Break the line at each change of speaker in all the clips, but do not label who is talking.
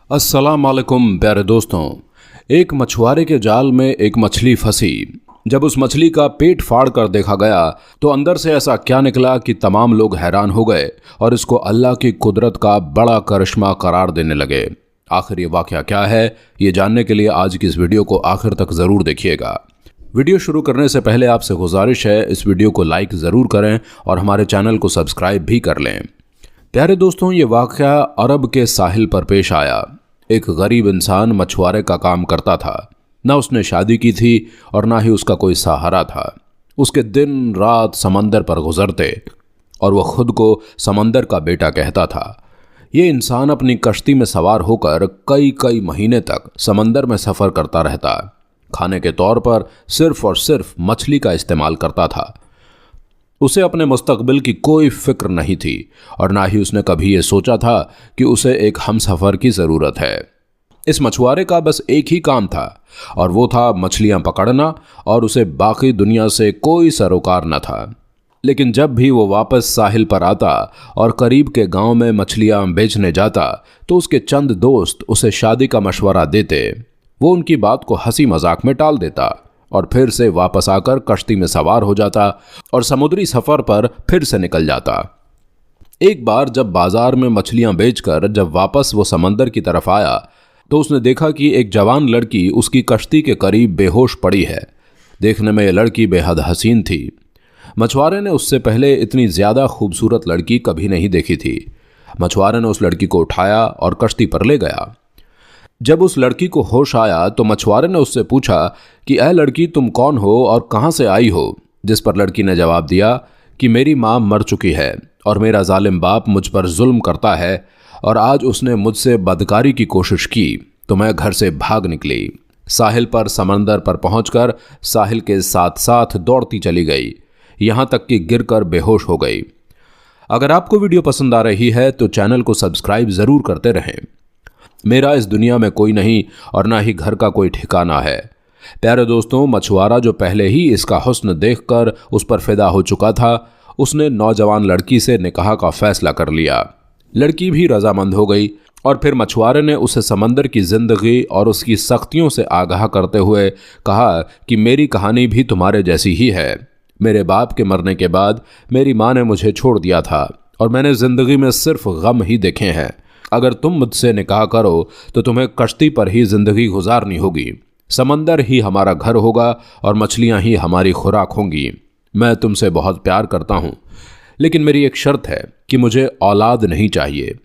अस्सलाम वालेकुम प्यारे दोस्तों। एक मछुआरे के जाल में एक मछली फंसी। जब उस मछली का पेट फाड़ कर देखा गया तो अंदर से ऐसा क्या निकला कि तमाम लोग हैरान हो गए और इसको अल्लाह की कुदरत का बड़ा करिश्मा करार देने लगे। आखिर ये वाक़या क्या है, ये जानने के लिए आज की इस वीडियो को आखिर तक ज़रूर देखिएगा। वीडियो शुरू करने से पहले आपसे गुजारिश है, इस वीडियो को लाइक ज़रूर करें और हमारे चैनल को सब्सक्राइब भी कर लें। प्यारे दोस्तों, ये वाक़या अरब के साहिल पर पेश आया। एक गरीब इंसान मछुआरे का काम करता था। ना उसने शादी की थी और ना ही उसका कोई सहारा था। उसके दिन रात समंदर पर गुजरते और वह खुद को समंदर का बेटा कहता था। ये इंसान अपनी कश्ती में सवार होकर कई कई महीने तक समंदर में सफ़र करता रहता। खाने के तौर पर सिर्फ और सिर्फ मछली का इस्तेमाल करता था। उसे अपने मुस्तकबिल की कोई फिक्र नहीं थी और ना ही उसने कभी ये सोचा था कि उसे एक हमसफ़र की ज़रूरत है। इस मछुआरे का बस एक ही काम था और वो था मछलियाँ पकड़ना, और उसे बाकी दुनिया से कोई सरोकार न था। लेकिन जब भी वो वापस साहिल पर आता और करीब के गांव में मछलियाँ बेचने जाता तो उसके चंद दोस्त उसे शादी का मशवरा देते। वो उनकी बात को हंसी मजाक में टाल देता और फिर से वापस आकर कश्ती में सवार हो जाता और समुद्री सफ़र पर फिर से निकल जाता। एक बार जब बाजार में मछलियां बेचकर जब वापस वो समंदर की तरफ आया तो उसने देखा कि एक जवान लड़की उसकी कश्ती के करीब बेहोश पड़ी है। देखने में यह लड़की बेहद हसीन थी। मछुआरे ने उससे पहले इतनी ज़्यादा खूबसूरत लड़की कभी नहीं देखी थी। मछुआरे ने उस लड़की को उठाया और कश्ती पर ले गया। जब उस लड़की को होश आया तो मछुआरे ने उससे पूछा कि ऐ लड़की, तुम कौन हो और कहाँ से आई हो? जिस पर लड़की ने जवाब दिया कि मेरी माँ मर चुकी है और मेरा जालिम बाप मुझ पर जुल्म करता है और आज उसने मुझसे बदकारी की कोशिश की तो मैं घर से भाग निकली। साहिल पर समंदर पर पहुंचकर साहिल के साथ साथ दौड़ती चली गई, यहाँ तक कि गिरकर बेहोश हो गई। अगर आपको वीडियो पसंद आ रही है तो चैनल को सब्सक्राइब ज़रूर करते रहें। मेरा इस दुनिया में कोई नहीं और ना ही घर का कोई ठिकाना है। प्यारे दोस्तों, मछुआरा जो पहले ही इसका हुस्न देखकर उस पर फिदा हो चुका था, उसने नौजवान लड़की से निकाह का फैसला कर लिया। लड़की भी रजामंद हो गई और फिर मछुआरे ने उसे समंदर की जिंदगी और उसकी सख्तियों से आगाह करते हुए कहा कि मेरी कहानी भी तुम्हारे जैसी ही है। मेरे बाप के मरने के बाद मेरी माँ ने मुझे छोड़ दिया था और मैंने ज़िंदगी में सिर्फ गम ही देखे हैं। अगर तुम मुझसे निकाह करो तो तुम्हें कश्ती पर ही जिंदगी गुजारनी होगी। समंदर ही हमारा घर होगा और मछलियां ही हमारी खुराक होंगी। मैं तुमसे बहुत प्यार करता हूँ, लेकिन मेरी एक शर्त है कि मुझे औलाद नहीं चाहिए।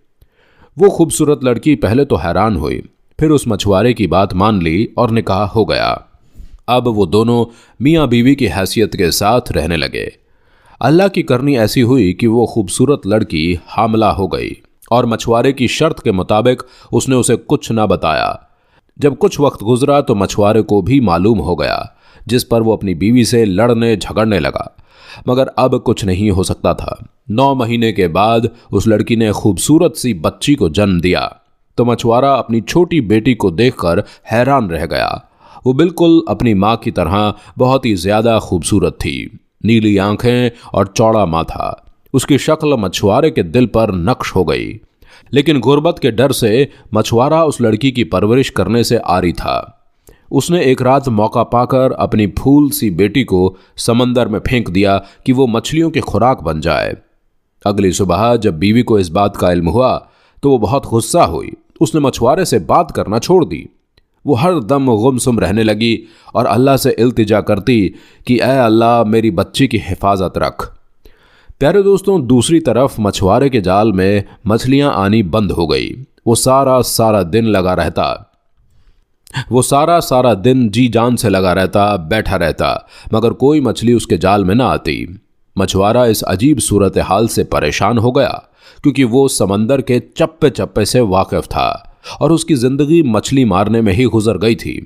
वो खूबसूरत लड़की पहले तो हैरान हुई, फिर उस मछुआरे की बात मान ली और निकाह हो गया। अब वो दोनों मियाँ बीवी की हैसियत के साथ रहने लगे। अल्लाह की करनी ऐसी हुई कि वो खूबसूरत लड़की हामला हो गई और मछुआरे की शर्त के मुताबिक उसने उसे कुछ ना बताया। जब कुछ वक्त गुजरा तो मछुआरे को भी मालूम हो गया, जिस पर वो अपनी बीवी से लड़ने झगड़ने लगा। मगर अब कुछ नहीं हो सकता था। 9 महीने के बाद उस लड़की ने खूबसूरत सी बच्ची को जन्म दिया तो मछुआरा अपनी छोटी बेटी को देखकर हैरान रह गया। वो बिल्कुल अपनी माँ की तरह बहुत ही ज़्यादा खूबसूरत थी। नीली आंखें और चौड़ा माथा, उसकी शक्ल मछुआरे के दिल पर नक्श हो गई। लेकिन गुर्बत के डर से मछुआरा उस लड़की की परवरिश करने से आरी था। उसने एक रात मौका पाकर अपनी फूल सी बेटी को समंदर में फेंक दिया कि वो मछलियों की खुराक बन जाए। अगली सुबह जब बीवी को इस बात का इल्म हुआ तो वो बहुत गुस्सा हुई। उसने मछुआरे से बात करना छोड़ दी। वो हर दम गुमसुम रहने लगी और अल्लाह से इल्तिजा करती कि ऐ अल्लाह, मेरी बच्ची की हिफाजत रख। प्यारे दोस्तों, दूसरी तरफ मछुआरे के जाल में मछलियां आनी बंद हो गई। वो सारा सारा दिन जी जान से लगा रहता, बैठा रहता, मगर कोई मछली उसके जाल में ना आती। मछुआरा इस अजीब सूरत हाल से परेशान हो गया क्योंकि वो समंदर के चप्पे चप्पे से वाकिफ था और उसकी जिंदगी मछली मारने में ही गुजर गई थी।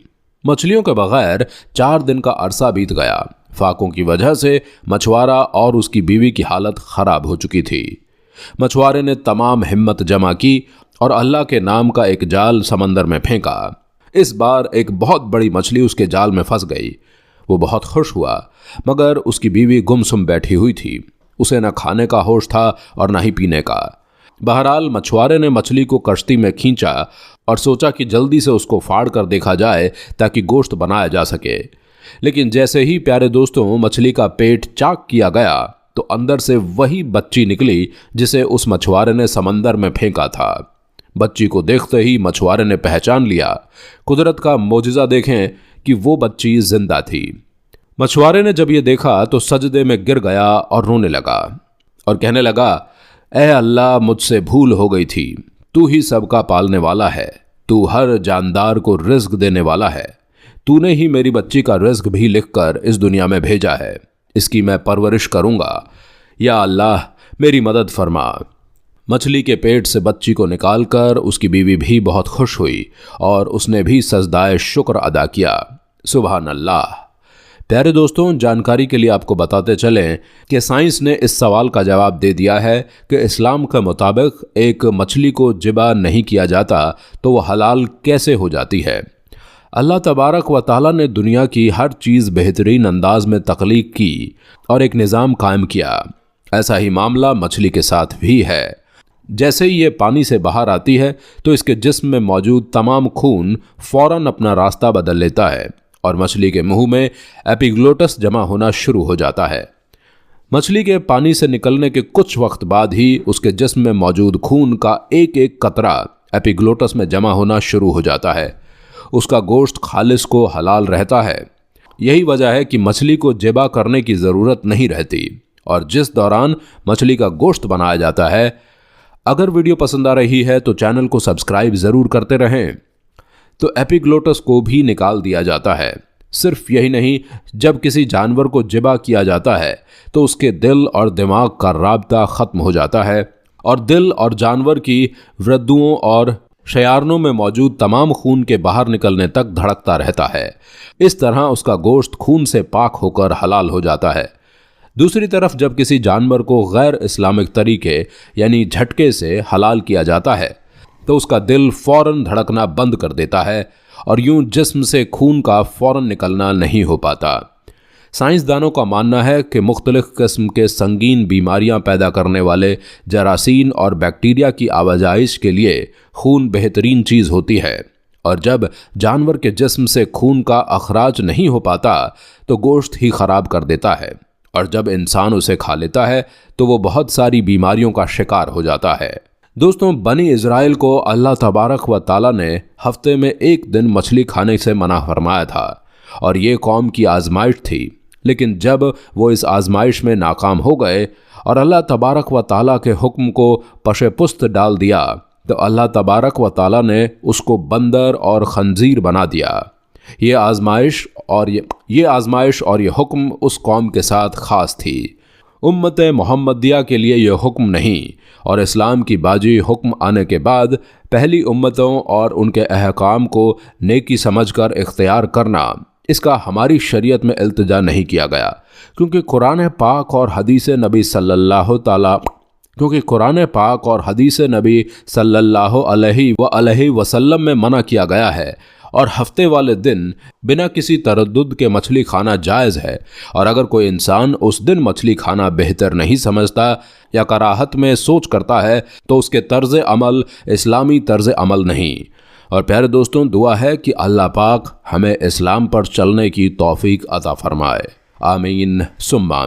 मछलियों के बगैर 4 दिन का अरसा बीत गया। फाकों की वजह से मछुआरा और उसकी बीवी की हालत खराब हो चुकी थी। मछुआरे ने तमाम हिम्मत जमा की और अल्लाह के नाम का एक जाल समंदर में फेंका। इस बार एक बहुत बड़ी मछली उसके जाल में फंस गई। वो बहुत खुश हुआ, मगर उसकी बीवी गुमसुम बैठी हुई थी। उसे न खाने का होश था और न ही पीने का। बहरहाल मछुआरे ने मछली को कश्ती में खींचा और सोचा कि जल्दी से उसको फाड़ कर देखा जाए ताकि गोश्त बनाया जा सके। लेकिन जैसे ही प्यारे दोस्तों मछली का पेट चाक किया गया तो अंदर से वही बच्ची निकली जिसे उस मछुआरे ने समंदर में फेंका था। बच्ची को देखते ही मछुआरे ने पहचान लिया। कुदरत का मौजज़ा देखें कि वो बच्ची जिंदा थी। मछुआरे ने जब ये देखा तो सजदे में गिर गया और रोने लगा और कहने लगा, ऐ अल्लाह, मुझसे भूल हो गई थी। तू ही सबका पालने वाला है, तू हर जानदार को रिज्क देने वाला है। तूने ही मेरी बच्ची का रिज्क भी लिखकर इस दुनिया में भेजा है, इसकी मैं परवरिश करूंगा। या अल्लाह, मेरी मदद फरमा। मछली के पेट से बच्ची को निकालकर उसकी बीवी भी बहुत खुश हुई और उसने भी सजदाए शुक्र अदा किया। सुभान अल्लाह। प्यारे दोस्तों, जानकारी के लिए आपको बताते चलें कि साइंस ने इस सवाल का जवाब दे दिया है कि इस्लाम के मुताबिक एक मछली को ज़िबा नहीं किया जाता तो वह हलाल कैसे हो जाती है। अल्लाह तबारक व ताला ने दुनिया की हर चीज़ बेहतरीन अंदाज में तख्लीक की और एक निज़ाम कायम किया। ऐसा ही मामला मछली के साथ भी है। जैसे ही ये पानी से बाहर आती है तो इसके जिस्म में मौजूद तमाम खून फौरन अपना रास्ता बदल लेता है और मछली के मुंह में एपिग्लोटस जमा होना शुरू हो जाता है। मछली के पानी से निकलने के कुछ वक्त बाद ही उसके जिस्म में मौजूद खून का एक एक कतरा एपिग्लोटस में जमा होना शुरू हो जाता है। उसका गोश्त खालिस को हलाल रहता है। यही वजह है कि मछली को ज़िबा करने की ज़रूरत नहीं रहती और जिस दौरान मछली का गोश्त बनाया जाता है। अगर वीडियो पसंद आ रही है तो चैनल को सब्सक्राइब ज़रूर करते रहें। तो एपिग्लोटस को भी निकाल दिया जाता है। सिर्फ यही नहीं, जब किसी जानवर को ज़िबा किया जाता है तो उसके दिल और दिमाग का राब्ता ख़त्म हो जाता है और दिल और जानवर की वृद्धुओं और शयारनों में मौजूद तमाम खून के बाहर निकलने तक धड़कता रहता है। इस तरह उसका गोश्त खून से पाक होकर हलाल हो जाता है। दूसरी तरफ जब किसी जानवर को गैर इस्लामिक तरीके यानी झटके से हलाल किया जाता है तो उसका दिल फौरन धड़कना बंद कर देता है और यूं जिस्म से खून का फौरन निकलना नहीं हो पाता। साइंसदानों का मानना है कि मुख्तलिफ किस्म के संगीन बीमारियां पैदा करने वाले जरासीम और बैक्टीरिया की आवाजाइश के लिए खून बेहतरीन चीज़ होती है और जब जानवर के जिस्म से खून का अखराज नहीं हो पाता तो गोश्त ही ख़राब कर देता है और जब इंसान उसे खा लेता है तो वो बहुत सारी बीमारियों का शिकार हो जाता है। दोस्तों, बनी इज़राइल को अल्लाह तबारक व ताला ने हफ्ते में एक दिन मछली खाने से मना फरमाया था और ये कौम की आजमाइश थी। लेकिन जब वो इस आजमाइश में नाकाम हो गए और अल्लाह तबारक व ताला के हुक्म को पशे पुस्त डाल दिया तो अल्लाह तबारक व ताला ने उसको बंदर और खंजीर बना दिया। ये आजमाइश और ये हुक्म उस कौम के साथ ख़ास थी। उम्मत मोहम्मदिया के लिए यह हुक्म नहीं और इस्लाम की बाजी हुक्म आने के बाद पहली उम्मतों और उनके अहकाम को नेकी समझकर इख्तियार करना, इसका हमारी शरीयत में इल्तिजा नहीं किया गया क्योंकि कुरान पाक और हदीस नबी सल्लल्लाहु अलैहि वसल्लम में मना किया गया है और हफ्ते वाले दिन बिना किसी तरद्दुद के मछली खाना जायज़ है। और अगर कोई इंसान उस दिन मछली खाना बेहतर नहीं समझता या कराहत में सोच करता है तो उसके तर्ज अमल इस्लामी तर्ज अमल नहीं। और प्यारे दोस्तों, दुआ है कि अल्लाह पाक हमें इस्लाम पर चलने की तौफीक अता फरमाए। आमीन सुम्मा आमीन।